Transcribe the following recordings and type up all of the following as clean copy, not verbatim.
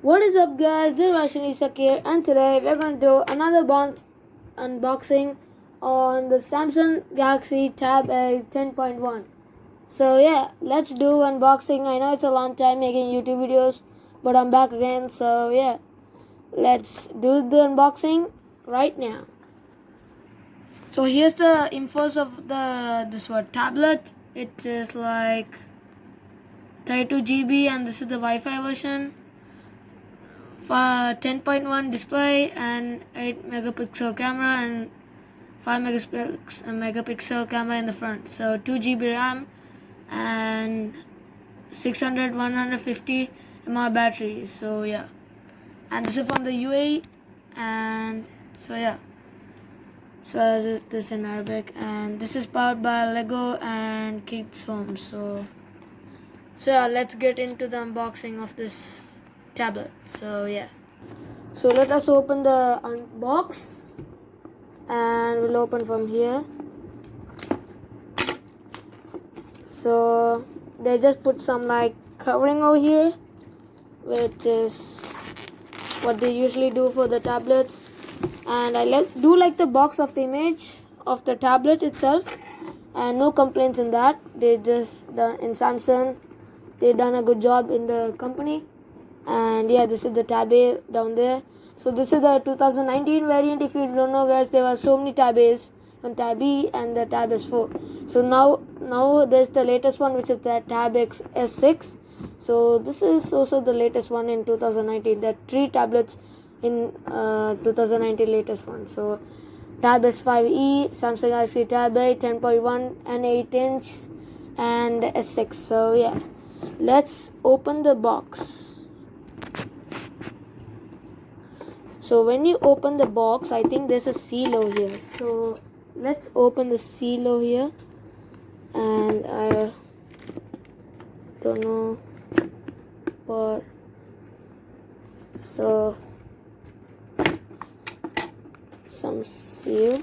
What is up, guys? This is Rashenisakbusiness here, and today we're going to do another unboxing on the Samsung Galaxy Tab A 10.1. So yeah, let's do unboxing. I know it's a long time making YouTube videos, but I'm back again. So yeah, let's do the unboxing right now. So here's the infos of this tablet. It is like 32 GB, and this is the Wi-Fi version. 10.1 display and 8 megapixel camera and 5 megapixel camera in the front. So 2 GB RAM and 150 mAh battery. So yeah, and this is from the UAE, and so yeah. So this in Arabic, and this is powered by Lego and Kids Home. So yeah, let's get into the unboxing of this tablet. So yeah, so let us open the box, and we'll open from here. So they just put some like covering over here, which is what they usually do for the tablets. And I do like the box of the image of the tablet itself, and no complaints in that. They just done in Samsung, they done a good job in the company. And yeah, this is the Tab A down there. So this is the 2019 variant. If you don't know, guys, there were so many Tab A's on Tab E and the Tab S4. So now there's the latest one, which is the Tab S6. So this is also the latest one in 2019. There are 3 tablets in 2019 latest one. So Tab S5e, Samsung Galaxy Tab A 10.1 and 8-inch, and S6. So yeah, let's open the box. So when you open the box, I think there's a seal over here. So let's open the seal over here. And I don't know what. So some seal.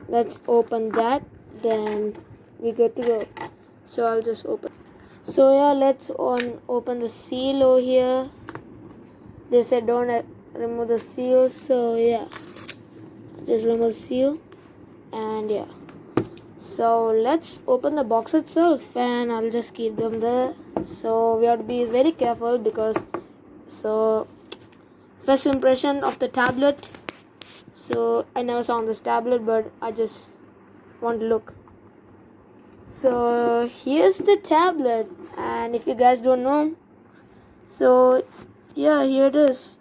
Let's open that. Then we good to go. So I'll just open. So yeah, let's open the seal over here. They said don't remove the seal, so yeah, just remove the seal. And yeah, so let's open the box itself, and I'll just keep them there. So we have to be very careful, because so first impression of the tablet. So I never saw on this tablet, but I just want to look. So here's the tablet, and if you guys don't know, so yeah, here it is.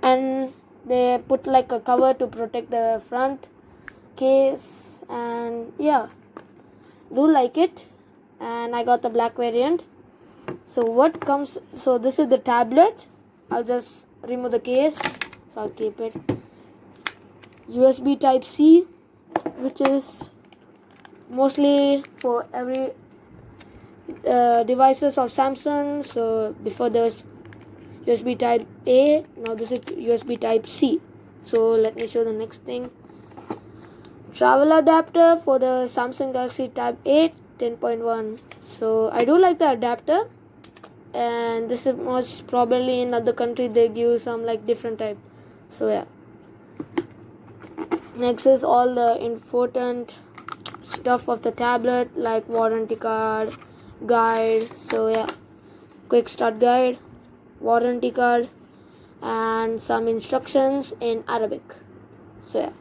And they put like a cover to protect the front case, and yeah, do like it. And I got the black variant. So what comes, so this is the tablet. I'll just remove the case, so I'll keep it. USB type C, which is mostly for every devices of Samsung. So before there was USB type A, now this is USB type C. So let me show the next thing. Travel adapter for the Samsung Galaxy Tab A 10.1. So I do like the adapter, and this is most probably in other country they give some like different type. So yeah, next is all the important stuff of the tablet, like warranty card, guide. So yeah, quick start guide, warranty card, and some instructions in Arabic. So yeah,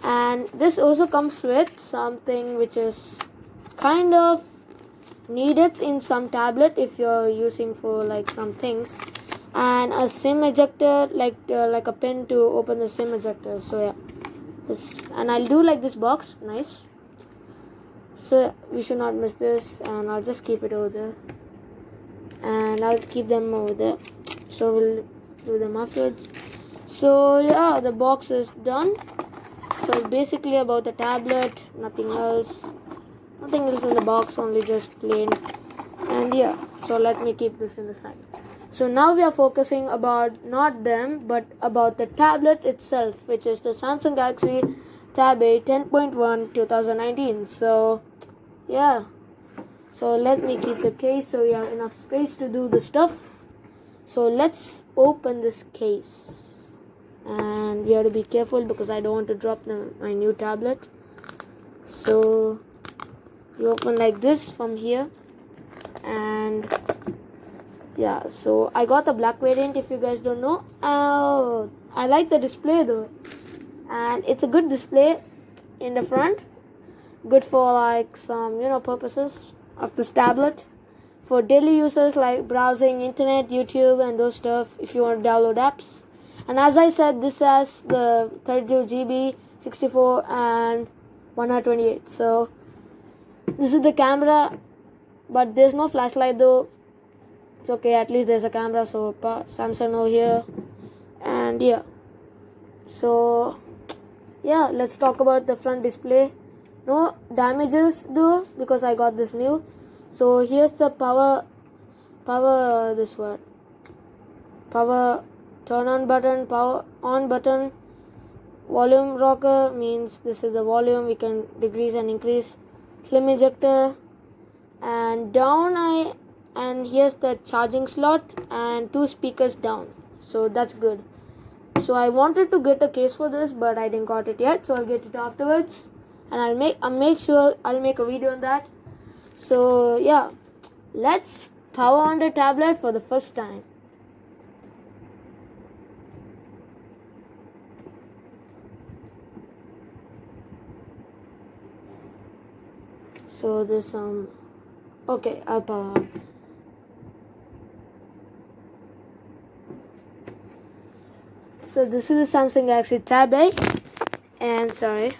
and this also comes with something which is kind of needed in some tablet if you're using for like some things, and a SIM ejector, like a pin to open the SIM ejector. So yeah, and I do like this box, nice. So we should not miss this, and I'll just keep it over there, and I'll keep them over there. So we'll do them afterwards. So yeah, the box is done. So it's basically about the tablet, nothing else in the box, only just plain. And yeah, so let me keep this in the side. So now we are focusing about not them, but about the tablet itself, which is the Samsung Galaxy Tab A 10.1 2019. So yeah, so let me keep the case so we have enough space to do the stuff. So let's open this case, and we have to be careful because I don't want to drop my new tablet. So you open like this from here, and yeah, so I got the black variant if you guys don't know. Oh, I like the display though, and it's a good display in the front, good for like some purposes of this tablet. For daily users like browsing internet, YouTube and those stuff, if you want to download apps. And as I said, this has the 32 GB, 64 and 128. So this is the camera, but there's no flashlight though. It's okay, at least there's a camera. So Samsung over here. And yeah, so yeah, let's talk about the front display. No damages though because I got this new. So here's the power turn on button, power on button. Volume rocker means this is the volume, we can decrease and increase. Flame ejector, and and here's the charging slot and 2 speakers down. So that's good. So I wanted to get a case for this, but I didn't got it yet, so I'll get it afterwards, and I'll make sure I'll make a video on that. So yeah, let's power on the tablet for the first time. So this okay, I'll power on. So this is the Samsung Galaxy Tab 8, and sorry.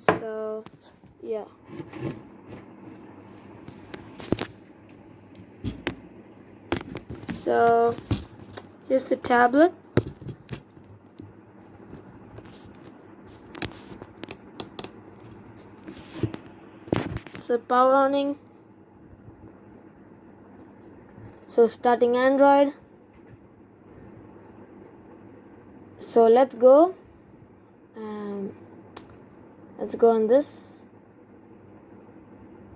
So yeah. So here's the tablet. So power on. So starting Android. So let's go. Let's go on this.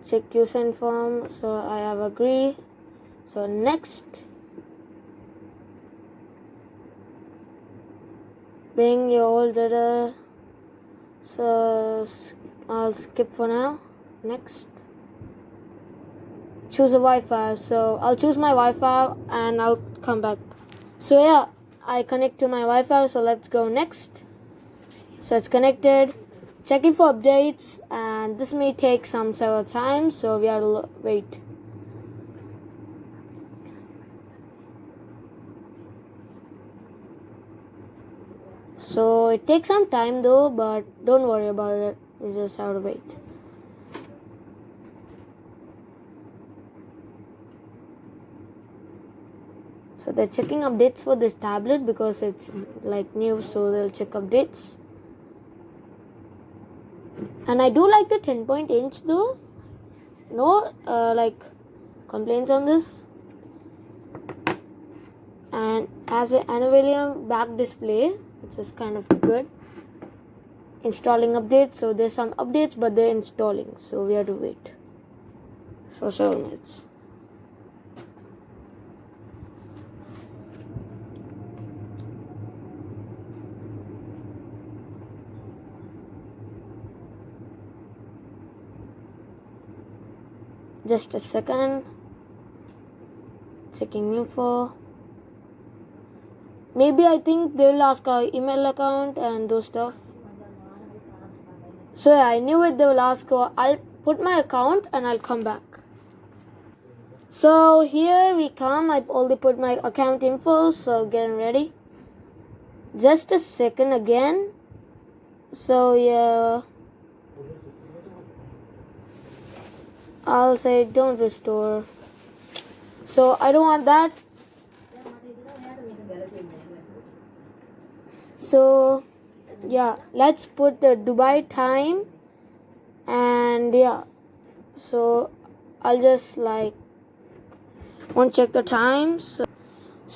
Check user inform. So I have agree. So next. Bring your old data. So I'll skip for now. Next. Choose a Wi-Fi. So I'll choose my Wi-Fi and I'll come back. So yeah, I connect to my Wi-Fi. So let's go next. So it's connected. Checking for updates, and this may take several times. So we have to wait. So it takes some time though, but don't worry about it. You just have to wait. So they're checking updates for this tablet because it's like new, so they'll check updates. And I do like the 10-inch though. No like complaints on this. And as an aluminum back display, which is kind of good. Installing updates. So there's some updates, but they're installing, so we have to wait. So 7 minutes. Just a second. Checking info. Maybe I think they'll ask our email account and those stuff. So yeah, I knew it. They will ask. I'll put my account and I'll come back. So here we come. I've already put my account info. So getting ready. Just a second again. So yeah. I'll say don't restore. So I don't want that. So yeah, let's put the Dubai time, and yeah, so I'll just like want to check the time. So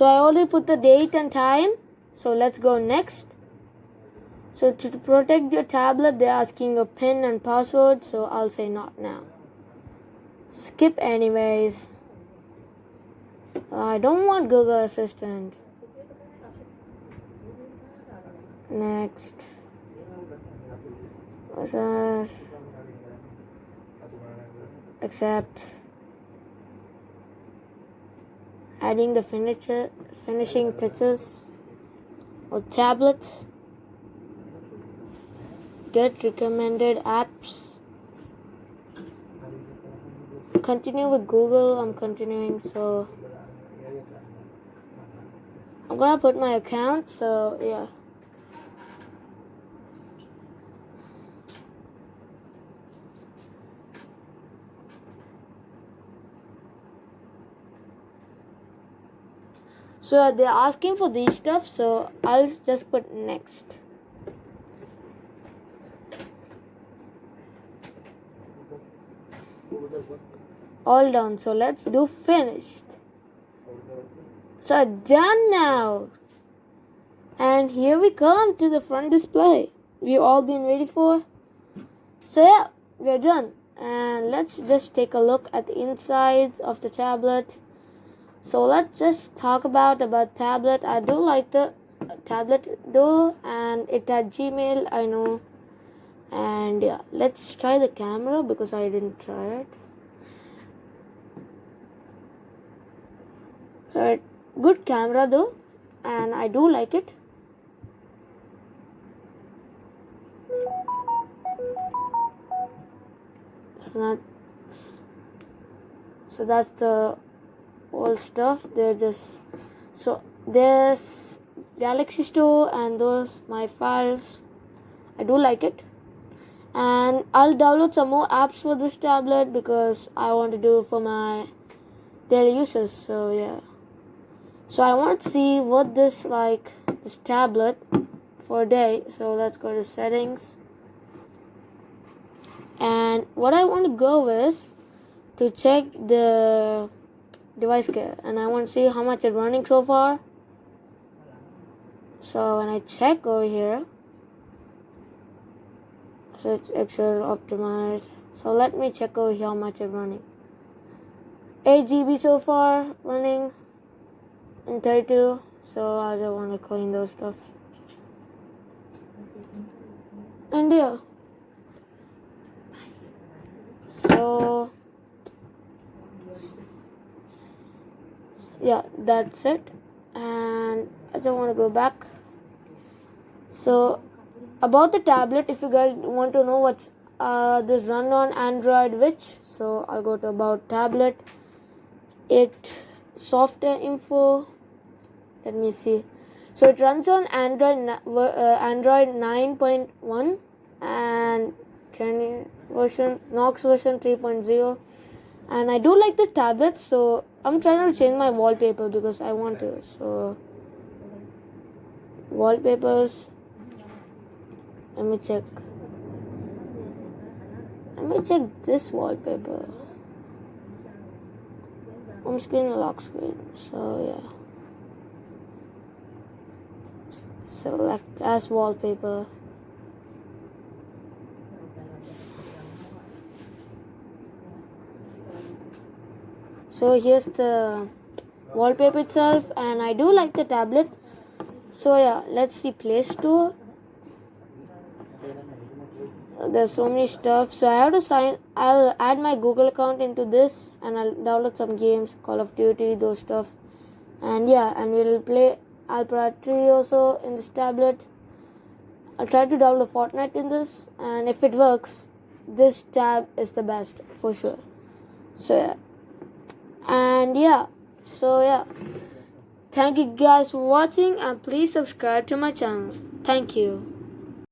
I already put the date and time. So let's go next. So to protect your tablet, they're asking a PIN and password. So I'll say not now. Skip anyways. I don't want Google Assistant. Next. What's this? Accept. Adding the finishing touches with tablet. Get recommended apps. Continue with Google. I'm continuing, so I'm gonna put my account, so yeah. So they're asking for these stuff, so I'll just put next. All done, so let's do finished. So done now. And here we come to the front display we've all been waiting for. So yeah, we're done. And let's just take a look at the insides of the tablet. So let's just talk about tablet. I do like the tablet though, and it had Gmail, I know. And yeah, let's try the camera because I didn't try it. Right, good camera though, and I do like it. So that's the old stuff. They're just so there's Galaxy Store and those my files. I do like it, and I'll download some more apps for this tablet because I want to do it for my daily uses. So yeah. So I want to see what this tablet for a day. So let's go to settings. And what I want to go is to check the device care. And I want to see how much it's running so far. So when I check over here, so it's extra optimized. So let me check over here how much it's running. 8 GB so far running. And 32, so I just want to clean those stuff. And yeah, so yeah, that's it. And I just want to go back. So about the tablet, if you guys want to know what's this run on Android which, so I'll go to about tablet. It software info. Let me see. So it runs on Android 9.1 and Knox version 3.0. And I do like the tablet, so I'm trying to change my wallpaper because I want to. So wallpapers. Let me check this wallpaper. Home screen, lock screen. So yeah. Select as wallpaper. So here's the wallpaper itself, and I do like the tablet. So yeah, let's see Play Store. There's so many stuff, so I have to I'll add my Google account into this, and I'll download some games, Call of Duty, those stuff. And yeah, and we'll play Alpha 3 also in this tablet. I'll try to download Fortnite in this, and if it works, this tab is the best for sure. So yeah, and yeah, so yeah, thank you guys for watching, and please subscribe to my channel. Thank you.